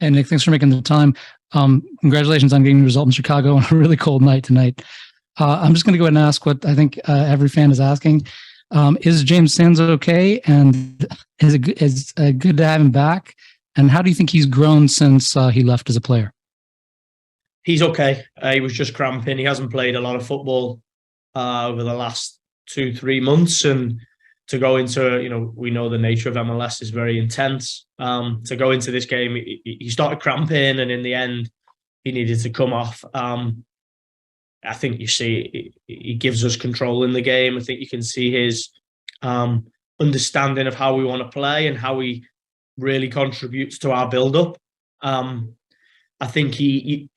Hey, Nick, thanks for making the time. Congratulations on getting the result in Chicago on a really cold night tonight. I'm just going to go ahead and ask what I think every fan is asking. Is James Sands okay? And is it good to have him back? And how do you think he's grown since he left as a player? He's okay. He was just cramping. He hasn't played a lot of football over the last 2-3 months. And to go into, we know the nature of MLS is very intense. To go into this game, he started cramping, and in the end, he needed to come off. I think you see he gives us control in the game. I think you can see his understanding of how we want to play and how he really contributes to our build-up. I think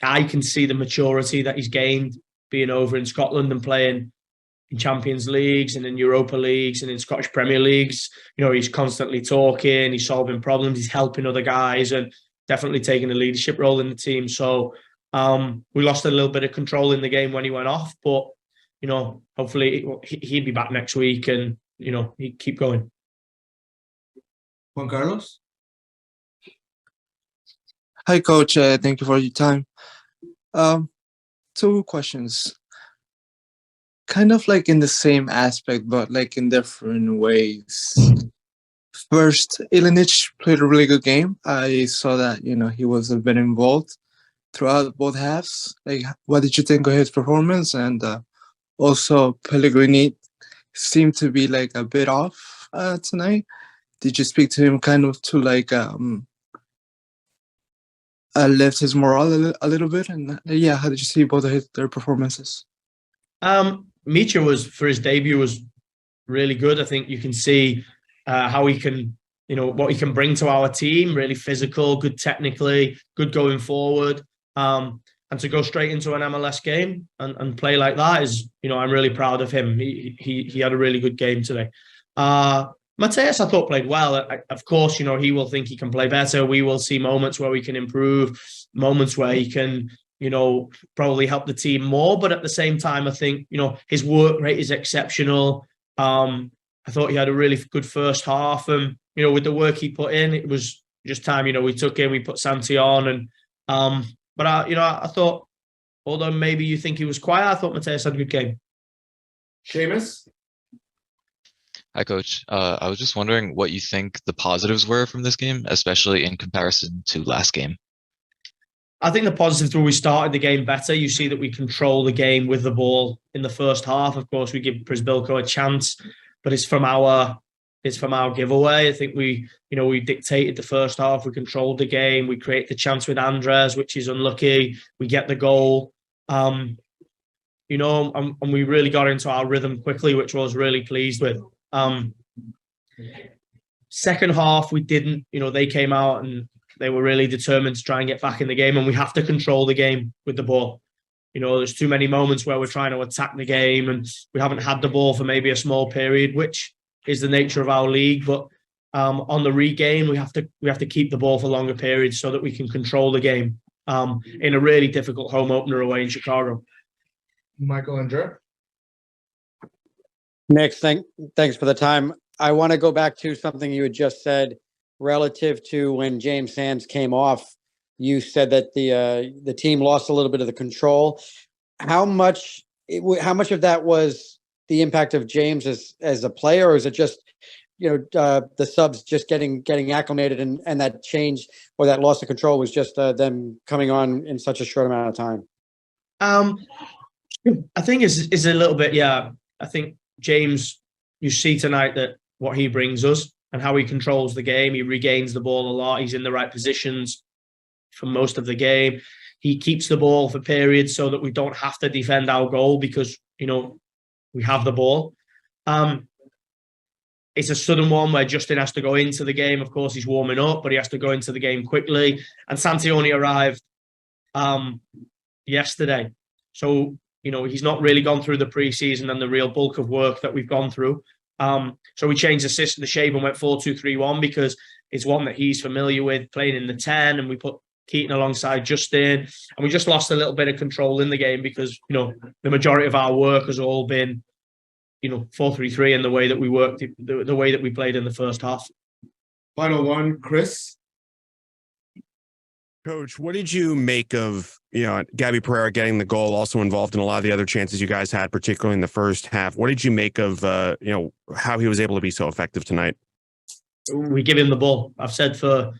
I can see the maturity that he's gained being over in Scotland and playing in Champions Leagues and in Europa Leagues and in Scottish Premier Leagues. He's constantly talking, he's solving problems, he's helping other guys, and definitely taking a leadership role in the team. So we lost a little bit of control in the game when he went off, but hopefully he'd be back next week, and he'd keep going. Juan Carlos. Hi, Coach. Thank you for your time. 2 questions. Kind of like in the same aspect, but like in different ways. First, Ilinic played a really good game. I saw that, he was a bit involved throughout both halves. Like, what did you think of his performance? And also, Pellegrini seemed to be like a bit off tonight. Did you speak to him kind of to like lift his morale a little bit? And how did you see both of their performances? Micha for his debut was really good. I think you can see how he can, what he can bring to our team. Really physical, good technically, good going forward. And to go straight into an MLS game and play like that is, I'm really proud of him. He had a really good game today. Mateus, I thought, played well. Of course, he will think he can play better. We will see moments where we can improve, moments where he can, probably help the team more. But at the same time, I think, his work rate is exceptional. I thought he had a really good first half. And, with the work he put in, it was just time, we took in, we put Santi on. And, but I thought, although maybe you think he was quiet, I thought Mateus had a good game. Seamus. Hi, Coach. I was just wondering what you think the positives were from this game, especially in comparison to last game. I think the positives were we started the game better. You see that we control the game with the ball in the first half. Of course, we give Prisbilko a chance, but it's from our giveaway. I think we dictated the first half. We controlled the game. We create the chance with Andres, which is unlucky. We get the goal. And we really got into our rhythm quickly, which I was really pleased with. Second half, we didn't. They came out and they were really determined to try and get back in the game, and we have to control the game with the ball. There's too many moments where we're trying to attack the game and we haven't had the ball for maybe a small period, which is the nature of our league. But on the regain, we have to keep the ball for longer periods so that we can control the game in a really difficult home opener away in Chicago. Michael and Drew. Nick, thanks for the time. I want to go back to something you had just said relative to when James Sands came off. You said that the team lost a little bit of the control. How much of that was the impact of James as a player, or is it just the subs just getting acclimated and that change or that loss of control was just them coming on in such a short amount of time? I think it's a little bit, yeah. I think James, you see tonight that what he brings us and how he controls the game. He regains the ball a lot. He's in the right positions for most of the game. He keeps the ball for periods so that we don't have to defend our goal because, we have the ball. It's a sudden one where Justin has to go into the game. Of course, he's warming up, but he has to go into the game quickly. And Santi only arrived yesterday. So, he's not really gone through the preseason and the real bulk of work that we've gone through. So we changed the shape and went 4-2-3-1 because it's one that he's familiar with, playing in the 10, and we put Keaton alongside Justin. And we just lost a little bit of control in the game because, the majority of our work has all been, 4-3-3 and the way that we worked, the way that we played in the first half. Final one, Chris. Coach, what did you make of, Gabby Pereira getting the goal, also involved in a lot of the other chances you guys had, particularly in the first half? What did you make of, how he was able to be so effective tonight? We give him the ball. I've said for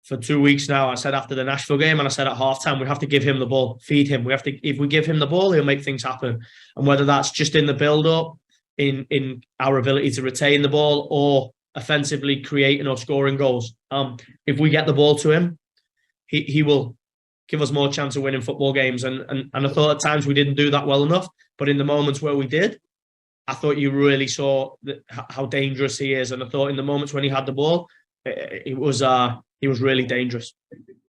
2 weeks now. I said after the Nashville game, and I said at halftime, we have to give him the ball, feed him. If we give him the ball, he'll make things happen. And whether that's just in the build-up, in our ability to retain the ball, or offensively creating or scoring goals, if we get the ball to him, he will give us more chance of winning football games. And I thought at times we didn't do that well enough, but in the moments where we did, I thought you really saw how dangerous he is. And I thought in the moments when he had the ball, he was really dangerous.